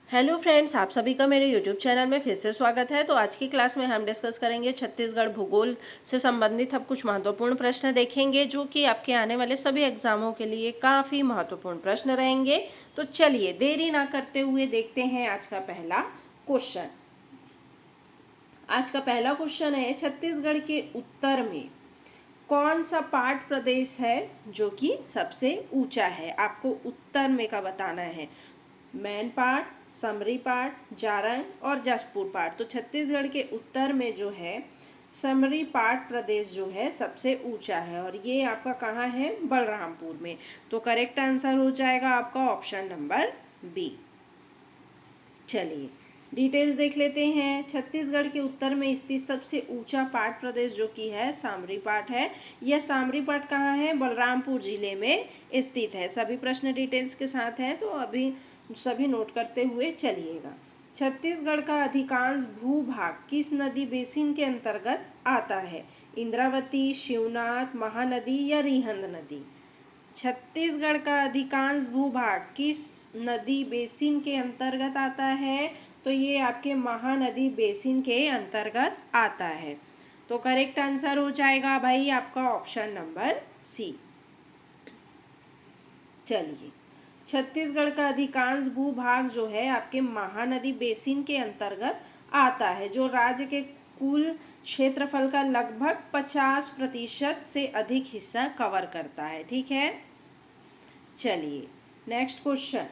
Hello friends, आप सभी का मेरे यूट्यूब चैनल में फिर से स्वागत है। तो आज की क्लास में हम डिस्कस करेंगे छत्तीसगढ़ भूगोल से संबंधित हम कुछ महत्वपूर्ण प्रश्न देखेंगे जो कि आपके आने वाले सभी एग्जामों के लिए काफ़ी महत्वपूर्ण प्रश्न रहेंगे। तो चलिए देरी ना करते हुए देखते हैं आज का पहला क्वेश्चन। आज का पहला क्वेश्चन है, छत्तीसगढ़ के उत्तर में कौन सा पाट प्रदेश है जो कि सबसे ऊंचा है। आपको उत्तर में का बताना है। मैन पाट, समरी पाट, जारंग और जसपुर पाट। तो छत्तीसगढ़ के उत्तर में जो है समरी पाट प्रदेश जो है सबसे ऊंचा है और ये आपका कहाँ है, बलरामपुर में। तो करेक्ट आंसर हो जाएगा आपका ऑप्शन नंबर बी। चलिए डिटेल्स देख लेते हैं। छत्तीसगढ़ के उत्तर में स्थित सबसे ऊंचा पाट प्रदेश जो कि है सामरी पाट है। यह सामरी पाट कहाँ है, बलरामपुर जिले में स्थित है। सभी प्रश्न डिटेल्स के साथ हैं तो अभी सभी नोट करते हुए चलिएगा। छत्तीसगढ़ का अधिकांश भूभाग किस नदी बेसिन के अंतर्गत आता है, इंद्रावती, शिवनाथ, महानदी या रिहंद नदी। छत्तीसगढ़ का अधिकांश भूभाग किस नदी बेसिन के अंतर्गत आता है, तो ये आपके महानदी बेसिन के अंतर्गत आता है। तो करेक्ट आंसर हो जाएगा भाई आपका ऑप्शन नंबर सी। चलिए छत्तीसगढ़ का अधिकांश भूभाग जो है आपके महानदी बेसिन के अंतर्गत आता है, जो राज्य के कुल क्षेत्रफल का लगभग 50% से अधिक हिस्सा कवर करता है। ठीक है, चलिए नेक्स्ट क्वेश्चन।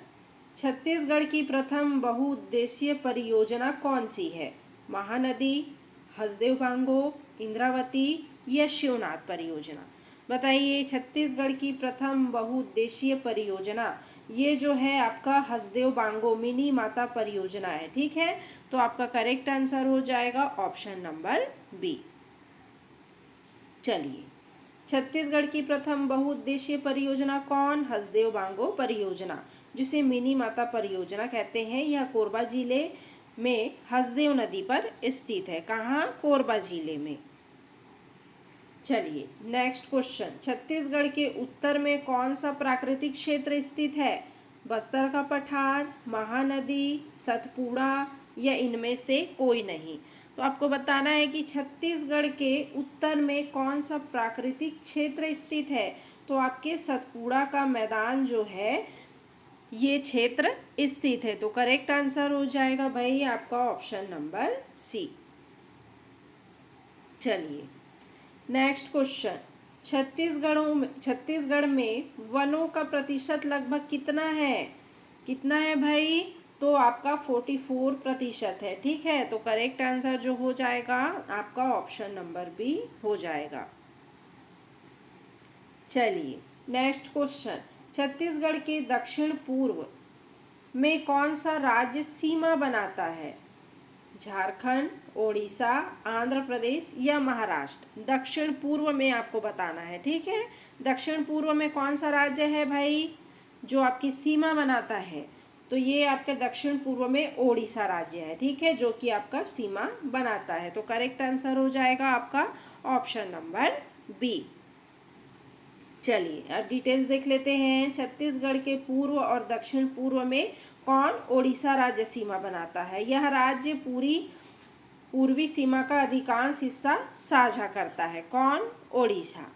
छत्तीसगढ़ की प्रथम बहुउद्देशीय परियोजना कौन सी है, महानदी, हसदेव बांगो, इंद्रावती या शिवनाथ परियोजना। बताइए छत्तीसगढ़ की प्रथम बहुउद्देशीय परियोजना ये जो है आपका हसदेव बांगो मिनी माता परियोजना है। ठीक है, तो आपका करेक्ट आंसर हो जाएगा ऑप्शन नंबर बी। चलिए छत्तीसगढ़ की प्रथम बहुउद्देशीय परियोजना कौन, हसदेव बांगो परियोजना, जिसे मिनी माता परियोजना कहते हैं। यह कोरबा जिले में हसदेव नदी पर स्थित है। कहाँ, कोरबा जिले में। चलिए नेक्स्ट क्वेश्चन। छत्तीसगढ़ के उत्तर में कौन सा प्राकृतिक क्षेत्र स्थित है, बस्तर का पठार, महानदी, सतपुड़ा या इनमें से कोई नहीं। तो आपको बताना है कि छत्तीसगढ़ के उत्तर में कौन सा प्राकृतिक क्षेत्र स्थित है। तो आपके सतपुड़ा का मैदान जो है ये क्षेत्र स्थित है। तो करेक्ट आंसर हो जाएगा भाई आपका ऑप्शन नंबर सी। चलिए नेक्स्ट क्वेश्चन। छत्तीसगढ़ में वनों का प्रतिशत लगभग कितना है, कितना है भाई, तो आपका 44% है। ठीक है, तो करेक्ट आंसर जो हो जाएगा आपका ऑप्शन नंबर बी हो जाएगा। चलिए नेक्स्ट क्वेश्चन। छत्तीसगढ़ के दक्षिण पूर्व में कौन सा राज्य सीमा बनाता है, झारखंड, ओडिशा, आंध्र प्रदेश या महाराष्ट्र। दक्षिण पूर्व में आपको बताना है। ठीक है, दक्षिण पूर्व में कौन सा राज्य है भाई जो आपकी सीमा बनाता है, तो ये आपके दक्षिण पूर्व में ओडिशा राज्य है। ठीक है, जो कि आपका सीमा बनाता है। तो करेक्ट आंसर हो जाएगा आपका ऑप्शन नंबर बी। चलिए अब डिटेल्स देख लेते हैं। छत्तीसगढ़ के पूर्व और दक्षिण पूर्व में कौन ओडिशा राज्य सीमा बनाता है। यह राज्य पूर्वी सीमा का अधिकांश हिस्सा साझा करता है। कौन, ओडिशा।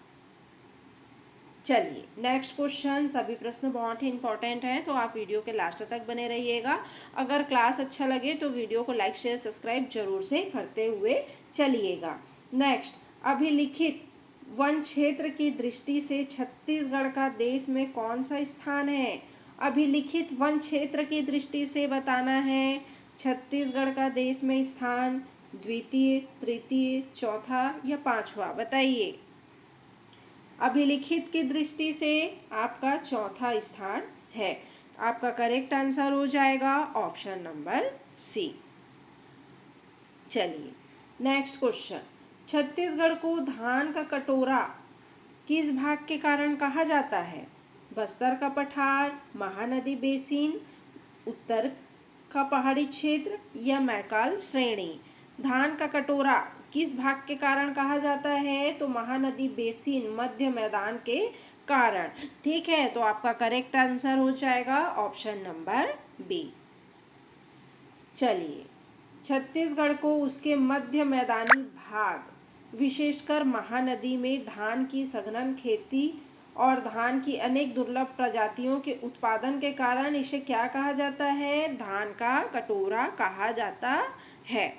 चलिए नेक्स्ट क्वेश्चन। सभी प्रश्न बहुत ही इंपॉर्टेंट हैं तो आप वीडियो के लास्ट तक बने रहिएगा। अगर क्लास अच्छा लगे तो वीडियो को लाइक शेयर सब्सक्राइब जरूर से करते हुए चलिएगा। नेक्स्ट, अभिलिखित वन क्षेत्र की दृष्टि से छत्तीसगढ़ का देश में कौन सा स्थान है। अभिलिखित वन क्षेत्र की दृष्टि से बताना है छत्तीसगढ़ का देश में स्थान, द्वितीय, तृतीय, चौथा या पांचवा। बताइए अभिलिखित की दृष्टि से आपका चौथा स्थान है। आपका करेक्ट आंसर हो जाएगा ऑप्शन नंबर सी। चलिए नेक्स्ट क्वेश्चन। छत्तीसगढ़ को धान का कटोरा किस भाग के कारण कहा जाता है, बस्तर का पठार, महानदी बेसिन, उत्तर का पहाड़ी क्षेत्र या मैकाल श्रेणी। धान का कटोरा किस भाग के कारण कहा जाता है, तो महानदी बेसिन मध्य मैदान के कारण। ठीक है, तो आपका करेक्ट आंसर हो जाएगा ऑप्शन नंबर बी। चलिए, छत्तीसगढ़ को उसके मध्य मैदानी भाग, विशेषकर महानदी में धान की सघन खेती और धान की अनेक दुर्लभ प्रजातियों के उत्पादन के कारण इसे क्या कहा जाता है? धान का कटोरा कहा जाता है।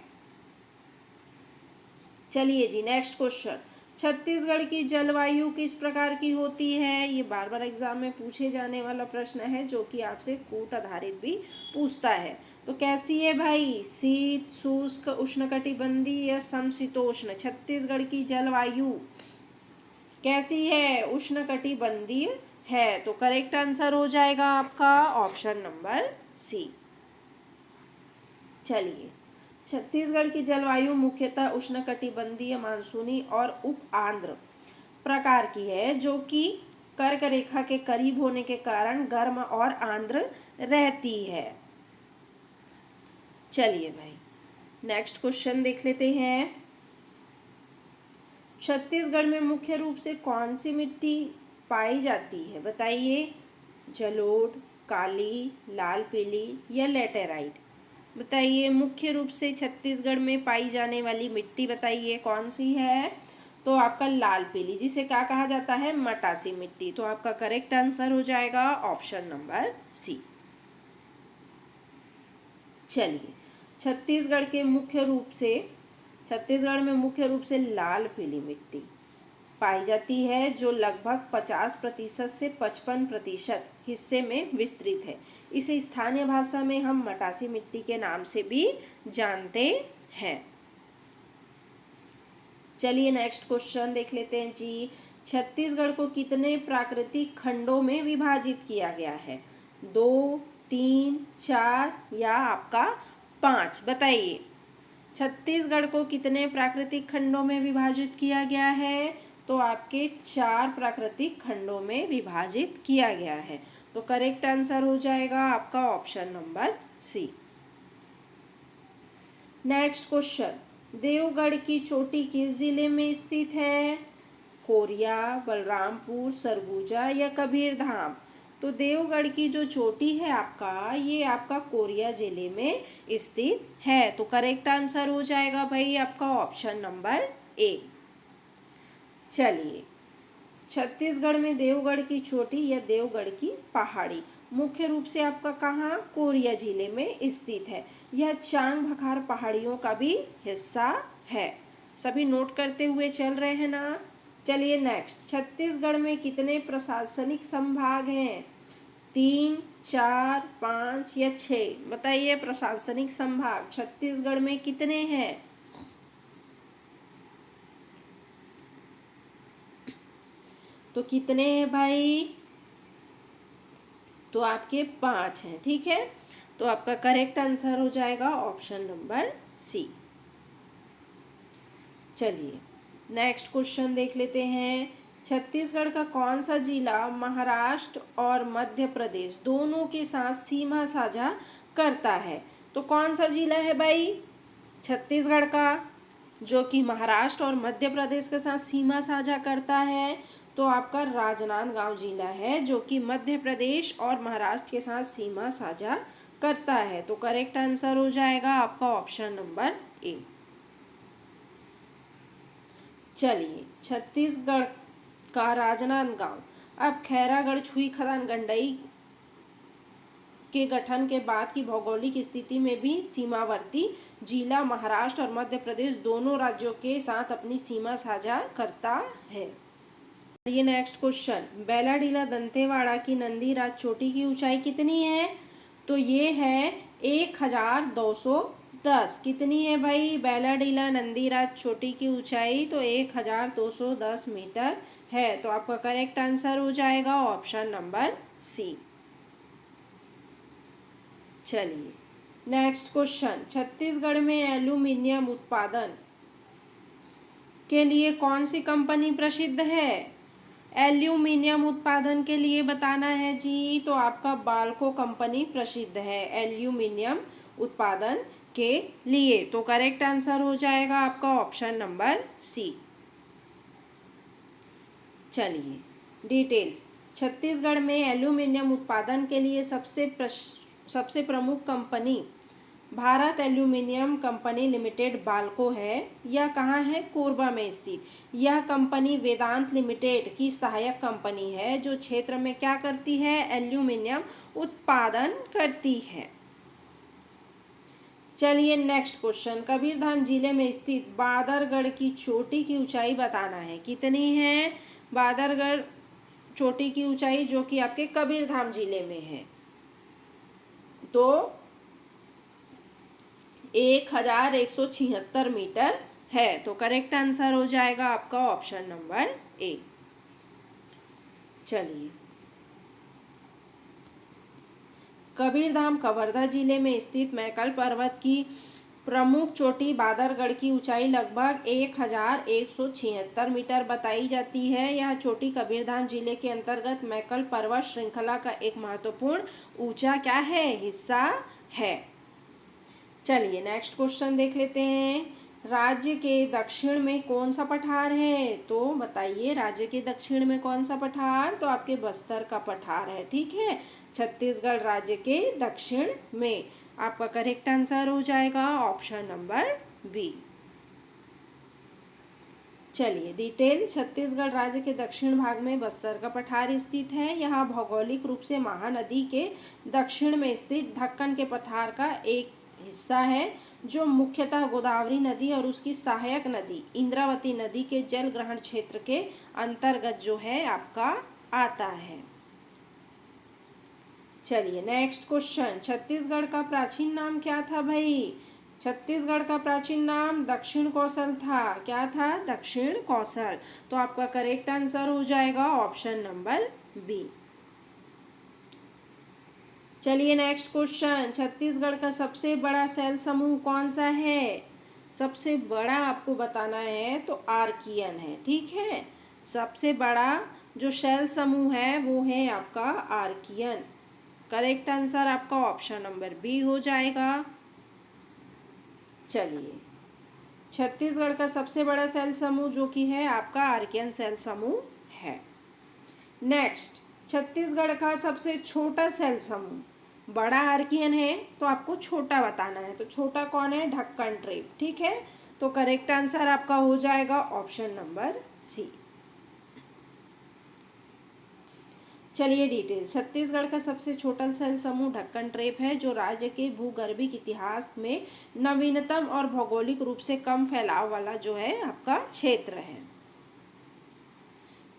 चलिए जी, नेक्स्ट क्वेश्चन। छत्तीसगढ़ की जलवायु किस प्रकार की होती है? ये बार बार एग्जाम में पूछे जाने वाला प्रश्न है, जो कि आपसे कूट आधारित भी पूछता है। तो कैसी है भाई? शीत, शुष्क, उष्णकटिबंधीय या समशीतोष्ण? छत्तीसगढ़ की जलवायु कैसी है? उष्णकटिबंधीय है। तो करेक्ट आंसर हो जाएगा आपका ऑप्शन नंबर सी। चलिए, छत्तीसगढ़ की जलवायु मुख्यतः उष्णकटिबंधीय, मानसूनी और उप आर्द्र प्रकार की है, जो कि कर्क रेखा के करीब होने के कारण गर्म और आर्द्र रहती है। चलिए भाई, नेक्स्ट क्वेश्चन देख लेते हैं। छत्तीसगढ़ में मुख्य रूप से कौन सी मिट्टी पाई जाती है? बताइए। जलोढ़, काली, लाल पीली या लेटेराइट? बताइए, मुख्य रूप से छत्तीसगढ़ में पाई जाने वाली मिट्टी बताइए कौन सी है? तो आपका लाल पीली, जिसे क्या कहा जाता है? मटासी मिट्टी। तो आपका करेक्ट आंसर हो जाएगा ऑप्शन नंबर सी। चलिए, छत्तीसगढ़ में मुख्य रूप से लाल पीली मिट्टी पाई जाती है, जो लगभग 50% से 55% हिस्से में विस्तृत है। इसे स्थानीय भाषा में हम मटासी मिट्टी के नाम से भी जानते हैं। चलिए, नेक्स्ट क्वेश्चन देख लेते हैं जी। छत्तीसगढ़ को कितने प्राकृतिक खंडों में विभाजित किया गया है? 2, 3, 4 या आपका 5? बताइए, छत्तीसगढ़ को कितने प्राकृतिक खंडों में विभाजित किया गया है? तो आपके 4 प्राकृतिक खंडों में विभाजित किया गया है। तो करेक्ट आंसर हो जाएगा आपका option number C. Next question. Deogarh की चोटी किस जिले में स्थित है? कोरिया, बलरामपुर, सरगुजा या कबीरधाम? तो देवगढ़ की जो चोटी है आपका, ये आपका कोरिया जिले में स्थित है। तो करेक्ट आंसर हो जाएगा भाई आपका ऑप्शन नंबर ए। चलिए, छत्तीसगढ़ में देवगढ़ की चोटी या देवगढ़ की पहाड़ी मुख्य रूप से आपका कहाँ? कोरिया जिले में स्थित है। यह चांग भखार पहाड़ियों का भी हिस्सा है। सभी नोट करते हुए चल रहे हैं ना? चलिए नेक्स्ट। छत्तीसगढ़ में कितने प्रशासनिक संभाग हैं? 3, 4, 5 या 6? बताइए, प्रशासनिक संभाग छत्तीसगढ़ में कितने हैं? तो कितने हैं भाई? तो आपके 5 हैं। ठीक है, तो आपका करेक्ट आंसर हो जाएगा ऑप्शन नंबर सी। चलिए, नेक्स्ट क्वेश्चन देख लेते हैं। छत्तीसगढ़ का कौन सा जिला महाराष्ट्र और मध्य प्रदेश दोनों के साथ सीमा साझा करता है? तो कौन सा जिला है भाई छत्तीसगढ़ का, जो कि महाराष्ट्र और मध्य प्रदेश के साथ सीमा साझा करता है? तो आपका राजनांदगांव जिला है, जो कि मध्य प्रदेश और महाराष्ट्र के साथ सीमा साझा करता है। तो करेक्ट आंसर हो जाएगा आपका ऑप्शन नंबर ए। चलिए, छत्तीसगढ़ का राजनांदगांव अब खैरागढ़ छुई खदान गंडई के गठन के बाद की भौगोलिक स्थिति में भी सीमावर्ती जिला महाराष्ट्र और मध्य प्रदेश दोनों राज्यों के साथ अपनी सीमा साझा करता है। ये नेक्स्ट क्वेश्चन। बैलाडीला दंतेवाड़ा की नंदीराज चोटी की ऊंचाई कितनी है? तो ये है 1210। कितनी है भाई बैलाडीला नंदीराज चोटी की ऊंचाई? तो 1210 मीटर है। तो आपका करेक्ट आंसर हो जाएगा ऑप्शन नंबर सी। चलिए, नेक्स्ट क्वेश्चन। छत्तीसगढ़ में एल्यूमिनियम उत्पादन के लिए कौन सी कंपनी प्रसिद्ध है? एल्यूमिनियम उत्पादन के लिए बताना है जी, तो आपका बाल्को कंपनी प्रसिद्ध है एल्यूमिनियम उत्पादन के लिए। तो करेक्ट आंसर हो जाएगा आपका ऑप्शन नंबर सी। चलिए, डिटेल्स। छत्तीसगढ़ में एल्यूमिनियम उत्पादन के लिए सबसे प्रमुख company Bharat aluminium company limited Balco है, यह कहाँ है? कोरबा में स्थित। यह कंपनी वेदांत लिमिटेड की सहायक कंपनी है जो क्षेत्र में क्या करती है? एल्यूमिनियम उत्पादन करती है। चलिए नेक्स्ट क्वेश्चन, कबीरधाम जिले में स्थित बादरगढ़ की चोटी की ऊंचाई बताना है। कितनी है बादरगढ़ चोटी की ऊंचाई, जो कि आपके कबीरधाम जिले में है? तो 1176 मीटर है। तो करेक्ट आंसर हो जाएगा आपका ऑप्शन नंबर ए। चलिए, कबीरधाम कवर्धा जिले में स्थित मैकल पर्वत की प्रमुख चोटी बादरगढ़ की ऊंचाई लगभग 1176 मीटर बताई जाती है। यह चोटी कबीरधाम जिले के अंतर्गत मैकल पर्वत श्रृंखला का एक महत्वपूर्ण ऊंचा क्या है? हिस्सा है। चलिए नेक्स्ट क्वेश्चन देख लेते हैं, राज्य के दक्षिण में कौन सा पठार है? तो बताइए, राज्य के दक्षिण में कौन सा पठार? तो आपके बस्तर का पठार है। ठीक है, छत्तीसगढ़ राज्य के दक्षिण में। आपका करेक्ट आंसर हो जाएगा ऑप्शन नंबर बी। चलिए डिटेल, छत्तीसगढ़ राज्य के दक्षिण भाग में बस्तर का पठार स्थित है। यह भौगोलिक रूप से महानदी के दक्षिण में स्थित ढक्कन के पठार का एक हिस्सा है, जो मुख्यतः गोदावरी नदी और उसकी सहायक नदी इंद्रावती नदी के जल ग्रहण क्षेत्र के अंतर्गत जो है आपका आता है। चलिए नेक्स्ट क्वेश्चन, छत्तीसगढ़ का प्राचीन नाम क्या था भाई? छत्तीसगढ़ का प्राचीन नाम दक्षिण कौशल था। क्या था? दक्षिण कौशल। तो आपका करेक्ट आंसर हो जाएगा ऑप्शन नंबर बी। चलिए नेक्स्ट क्वेश्चन, छत्तीसगढ़ का सबसे बड़ा सेल समूह कौन सा है? सबसे बड़ा आपको बताना है तो आर्कियन है। ठीक है, सबसे बड़ा जो सेल समूह है वो है आपका आर्कियन। करेक्ट आंसर आपका ऑप्शन नंबर बी हो जाएगा। चलिए, छत्तीसगढ़ का सबसे बड़ा सेल समूह जो कि है आपका आर्कियन सेल समूह है। नेक्स्ट, छत्तीसगढ़ का सबसे छोटा सेल समूह, बड़ा आर्कियन है तो आपको छोटा बताना है। तो छोटा कौन है? ढक्कन ट्रेप। ठीक है, तो करेक्ट आंसर आपका हो जाएगा ऑप्शन नंबर सी। चलिए डिटेल, छत्तीसगढ़ का सबसे छोटा सेल समूह ढक्कन ट्रेप है, जो राज्य के भूगर्भिक इतिहास में नवीनतम और भौगोलिक रूप से कम फैलाव वाला जो है आपका क्षेत्र है।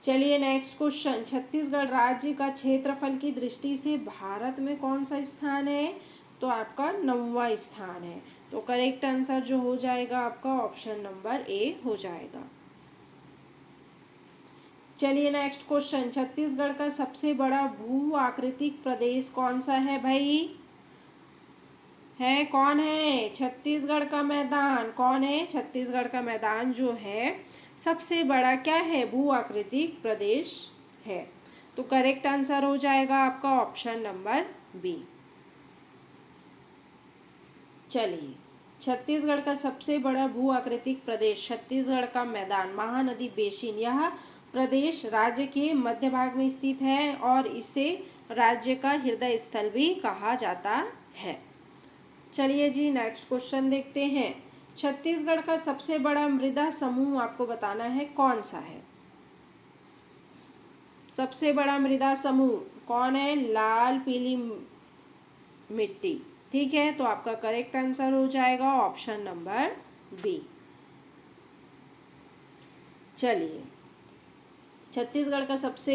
चलिए नेक्स्ट क्वेश्चन, छत्तीसगढ़ राज्य का क्षेत्रफल की दृष्टि से भारत में कौन सा स्थान है? तो आपका 9वां स्थान है। तो करेक्ट आंसर जो हो जाएगा आपका ऑप्शन नंबर ए हो जाएगा। चलिए नेक्स्ट क्वेश्चन, छत्तीसगढ़ का सबसे बड़ा भू आकृतिक प्रदेश कौन सा है भाई? है कौन है? छत्तीसगढ़ का मैदान। कौन है? छत्तीसगढ़ का मैदान जो है सबसे बड़ा क्या है? भू आकृतिक प्रदेश है। तो करेक्ट आंसर हो जाएगा आपका ऑप्शन नंबर बी। चलिए, छत्तीसगढ़ का सबसे बड़ा भू आकृतिक प्रदेश छत्तीसगढ़ का मैदान महानदी बेसिन, यह प्रदेश राज्य के मध्य भाग में स्थित है और इसे राज्य का हृदय स्थल भी कहा जाता है। चलिए जी नेक्स्ट क्वेश्चन देखते हैं, छत्तीसगढ़ का सबसे बड़ा मृदा समूह आपको बताना है कौन सा है? सबसे बड़ा मृदा समूह कौन है? लाल पीली मिट्टी। ठीक है, तो आपका करेक्ट आंसर हो जाएगा ऑप्शन नंबर बी। चलिए, छत्तीसगढ़ का सबसे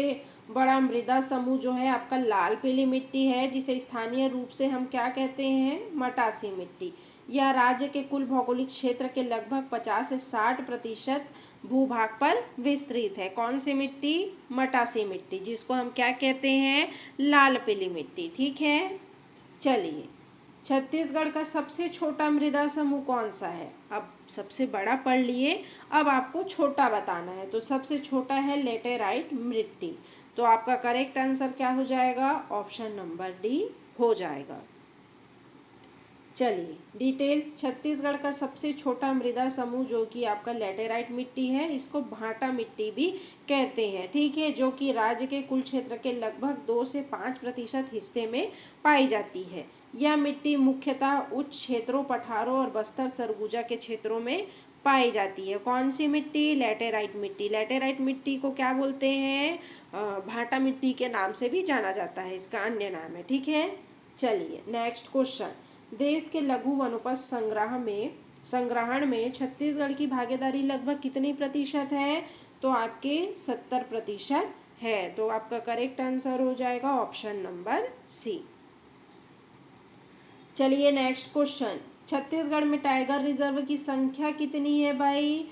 बड़ा मृदा समूह जो है आपका लाल पीली मिट्टी है, जिसे स्थानीय रूप से हम क्या कहते हैं? मटासी मिट्टी। यह राज्य के कुल भौगोलिक क्षेत्र के लगभग 50 से 60% भूभाग पर विस्तृत है। कौन सी मिट्टी? मटासी मिट्टी, जिसको हम क्या कहते हैं? लाल पीली मिट्टी। ठीक है, चलिए, छत्तीसगढ़ का सबसे छोटा मृदा समूह कौन सा है? अब सबसे बड़ा पढ़ लिए, अब आपको छोटा बताना है। तो सबसे छोटा है लेटेराइट मिट्टी। तो आपका करेक्ट आंसर क्या हो जाएगा? ऑप्शन नंबर डी हो जाएगा। चलिए डिटेल, छत्तीसगढ़ का सबसे छोटा मृदा समूह जो कि आपका लेटेराइट मिट्टी है, इसको भाटा मिट्टी भी कहते हैं। ठीक है, जो कि राज्य के कुल क्षेत्र के लगभग 2 से 5% हिस्से में पाई जाती है। यह मिट्टी मुख्यतः उच्च क्षेत्रों, पठारों और बस्तर सरगुजा के क्षेत्रों में पाई जाती है। कौन सी मिट्टी? लैटेराइट मिट्टी। लैटेराइट मिट्टी को क्या बोलते हैं? भाटा मिट्टी के नाम से भी जाना जाता है, इसका अन्य नाम है। ठीक है, चलिए नेक्स्ट क्वेश्चन। देश के लघु वनोपज संग्रहण में छत्तीसगढ़ की भागीदारी लगभग कितनी प्रतिशत है? तो आपके 70% है। तो आपका करेक्ट आंसर हो जाएगा ऑप्शन नंबर सी। चलिए नेक्स्ट क्वेश्चन। छत्तीसगढ़ में टाइगर रिजर्व की संख्या कितनी है भाई?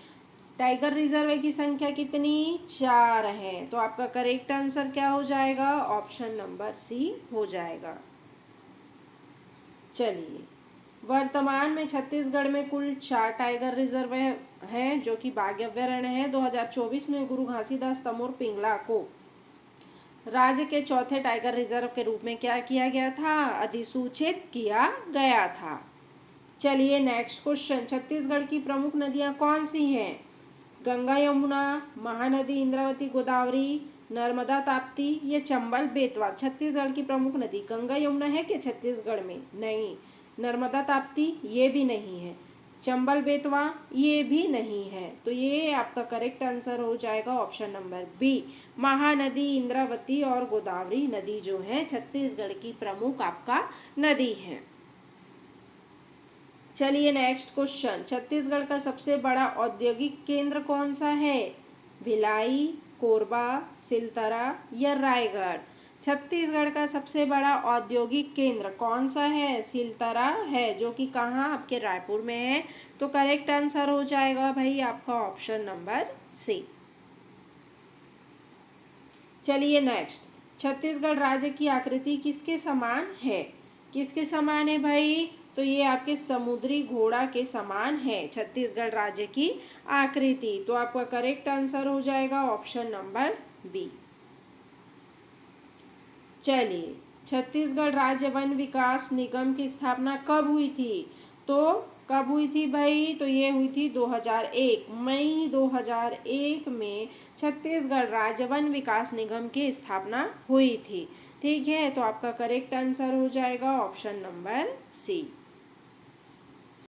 टाइगर रिजर्व की संख्या कितनी? 4 है। तो आपका करेक्ट आंसर क्या हो जाएगा? ऑप्शन नंबर सी हो जाएगा। चलिए, वर्तमान में छत्तीसगढ़ में कुल 4 टाइगर रिजर्व हैं जो कि बाघ अभ्यारण्य है। 2024 में गुरु घासीदास तमोर पिंगला को राज्य के चौथे टाइगर रिजर्व के रूप में क्या किया गया था? अधिसूचित किया गया था। चलिए नेक्स्ट क्वेश्चन। छत्तीसगढ़ की प्रमुख नदियां कौन सी हैं? गंगा यमुना, महानदी इंद्रावती गोदावरी, नर्मदा ताप्ती, ये चंबल बेतवा। छत्तीसगढ़ की प्रमुख नदी गंगा यमुना है क्या छत्तीसगढ़ में? नहीं। नर्मदा ताप्ती ये भी नहीं है। चंबल बेतवा ये भी नहीं है। तो ये आपका करेक्ट आंसर हो जाएगा option number B. Mahanadi, Indravati और गोदावरी नदी जो है छत्तीसगढ़ की प्रमुख आपका नदी है। चलिए नेक्स्ट क्वेश्चन। छत्तीसगढ़ का सबसे बड़ा औद्योगिक केंद्र कौन सा है? भिलाई, कोरबा, सिलतरा या रायगढ़? छत्तीसगढ़ का सबसे बड़ा औद्योगिक केंद्र कौन सा है? सिलतरा है, जो कि कहाँ? आपके रायपुर में है। तो करेक्ट आंसर हो जाएगा भाई आपका ऑप्शन नंबर सी। चलिए नेक्स्ट। छत्तीसगढ़ राज्य की आकृति किसके समान है? किसके समान है भाई? तो ये आपके समुद्री घोड़ा के समान है छत्तीसगढ़ राज्य की आकृति। तो आपका करेक्ट आंसर हो जाएगा ऑप्शन नंबर बी। चलिए, छत्तीसगढ़ राज्य वन विकास निगम की स्थापना कब हुई थी? तो कब हुई थी भाई? तो ये हुई थी 2001, मई 2001 में छत्तीसगढ़ राज्य वन विकास निगम की स्थापना हुई थी। ठीक है, तो आपका करेक्ट आंसर हो जाएगा ऑप्शन नंबर सी।